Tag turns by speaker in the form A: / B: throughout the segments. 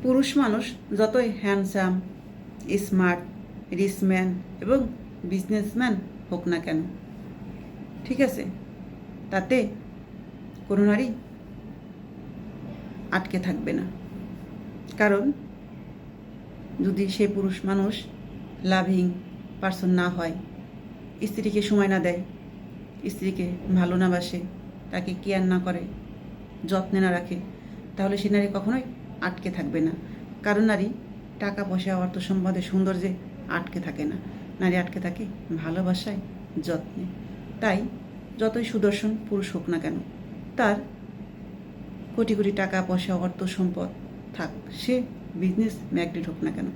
A: পুরুষ মানুষ যতই হ্যান্ডসাম, স্মার্ট, রিচম্যান এবং বিজনেসম্যান হোক না কেন, ঠিক আছে, তাতে কোনো নারী আটকে থাকবে না। কারণ যদি সে পুরুষ মানুষ লাভিং পারসন না হয়, স্ত্রীকে সময় না দেয়, স্ত্রীকে ভালো না বাসে, তাকে কেয়ার না করে, যত্নে না রাখে, তাহলে সে নারী কখনোই আটকে থাকবে না। কারণ নারী টাকা পয়সা, অর্থ সম্পদে, সৌন্দর্যে আটকে থাকে না। নারী আটকে থাকে ভালোবাসায়, যত্নে। তাই যতই সুদর্শন পুরুষ হোক না কেন, তার কোটি কোটি টাকা পয়সা, অর্থ সম্পদ থাক, সে বিজনেস ম্যাগনেট হোক না কেন,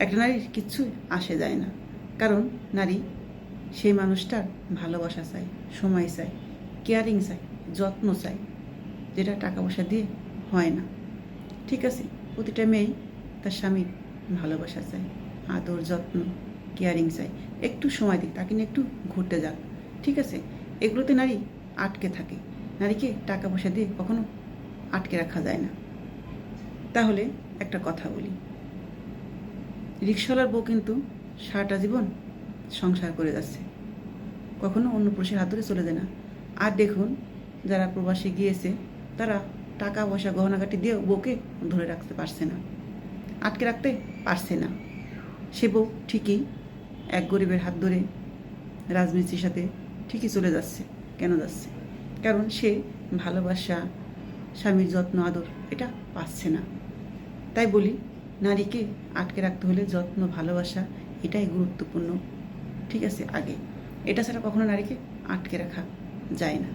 A: একটা নারীর কিচ্ছুই আসে যায় না। কারণ নারী সেই মানুষটার ভালোবাসা চায়, সময় চায়, কেয়ারিং চায়, যত্ন চায়, যেটা টাকা পয়সা দিয়ে হয় না। ঠিক আছে, প্রতিটা মেয়েই তার স্বামীর ভালোবাসা চায়, আদর, যত্ন, কেয়ারিং চায়, একটু সময় দিক, তাকে নিয়ে একটু ঘুরতে যাক। ঠিক আছে, এগুলোতে নারী আটকে থাকে। নারীকে টাকা পয়সা দিয়ে কখনো আটকে রাখা যায় না। তাহলে একটা কথা বলি, রিক্সাওয়ালার বউ কিন্তু সারাটা জীবন সংসার করে যাচ্ছে, কখনো অন্য পুরুষের হাত ধরে চলে যায় না। আর দেখুন, যারা প্রবাসে গিয়েছে তারা টাকা পয়সা গহনাগাটি দিয়েও বউকে ধরে রাখতে পারছে না, আটকে রাখতে পারছে না। সে বউ ঠিকই এক গরিবের হাত ধরে রাজমিস্ত্রির সাথে ঠিকই চলে যাচ্ছে। কেন যাচ্ছে? কারণ সে ভালোবাসা, স্বামীর যত্ন, আদর এটা পাচ্ছে না। তাই বলি, নারীকে আটকে রাখতে হলে যত্ন, ভালোবাসা এটাই গুরুত্বপূর্ণ। ঠিক আছে, আগে এটা ছাড়া কখনো নারীকে আটকে রাখা যায় না।